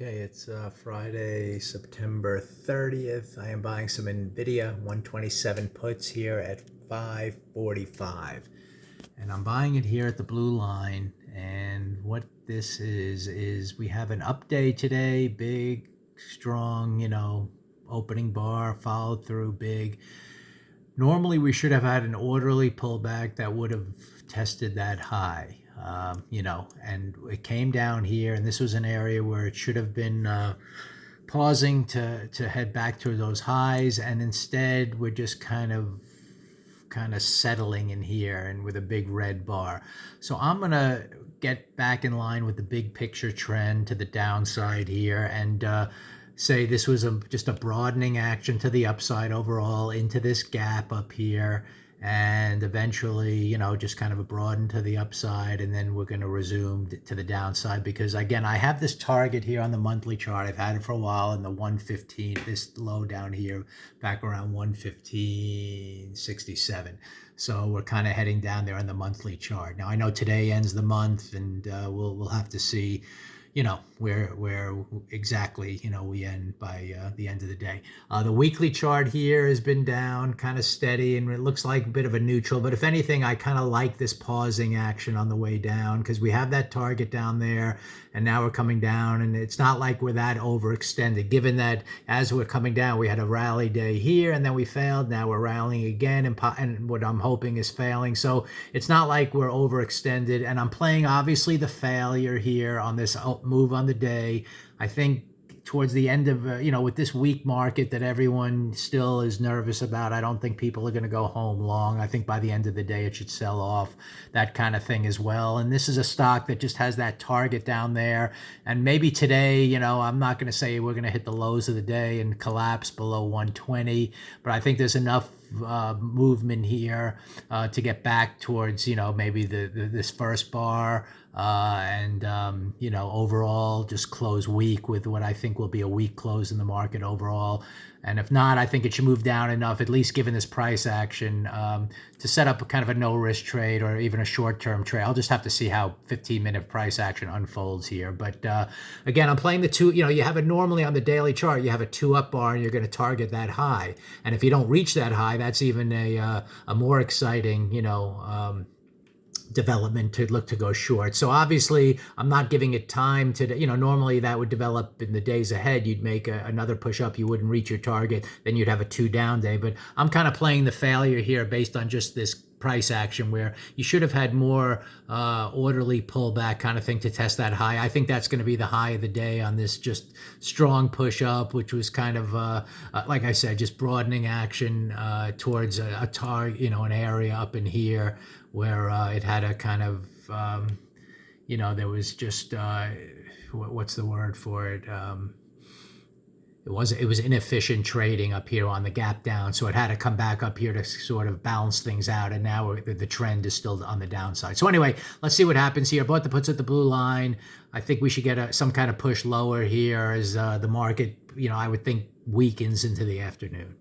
Okay, it's Friday, September 30th. I am buying some NVDA 127 puts here at 545. And I'm buying it here at the blue line. And what this is we have an up day today, big, strong, opening bar, followed through big. Normally, we should have had an orderly pullback that would have tested that high, and it came down here, and this was an area where it should have been pausing to head back to those highs, and instead we're just kind of settling in here and with a big red bar. So I'm gonna get back in line with the big picture trend to the downside here and say this was just a broadening action to the upside overall into this gap up here, and eventually, just kind of a broaden to the upside, and then we're going to resume to the downside because, again, I have this target here on the monthly chart. I've had it for a while in the 115, this low down here, back around 115.67. So we're kind of heading down there on the monthly chart. Now, I know today ends the month, and we'll have to see where exactly, we end by the end of the day. The weekly chart here has been down, kind of steady, and it looks like a bit of a neutral. But if anything, I kind of like this pausing action on the way down because we have that target down there, and now we're coming down, and it's not like we're that overextended, given that as we're coming down, we had a rally day here, and then we failed. Now we're rallying again, and what I'm hoping is failing. So it's not like we're overextended, and I'm playing, obviously, the failure here on this move on the day. I think towards the end of, with this weak market that everyone still is nervous about, I don't think people are going to go home long. I think by the end of the day, it should sell off, that kind of thing as well. And this is a stock that just has that target down there. And maybe today, I'm not going to say we're going to hit the lows of the day and collapse below 120, but I think there's enough movement here to get back towards, maybe this first bar, and overall just close weak with what I think will be a weak close in the market overall. And if not, I think it should move down enough, at least given this price action, to set up a kind of a no-risk trade or even a short-term trade. I'll just have to see how 15-minute price action unfolds here. But again, I'm playing the two. You have it normally on the daily chart. You have a two-up bar, and you're going to target that high. And if you don't reach that high, that's even a more exciting, development to look to go short. So obviously I'm not giving it time to, normally that would develop in the days ahead. You'd make another push up, you wouldn't reach your target, then you'd have a 2 down day. But I'm kind of playing the failure here based on just this price action where you should have had more orderly pullback kind of thing to test that high. I think that's going to be the high of the day on this just strong push up, which was kind of like I said, just broadening action towards a target, an area up in here where it had a kind of there was just what's the word for it? It was inefficient trading up here on the gap down, so it had to come back up here to sort of balance things out, and now the trend is still on the downside. So anyway, let's see what happens here. Bought the puts at the blue line. I think we should get some kind of push lower here as the market, I would think, weakens into the afternoon.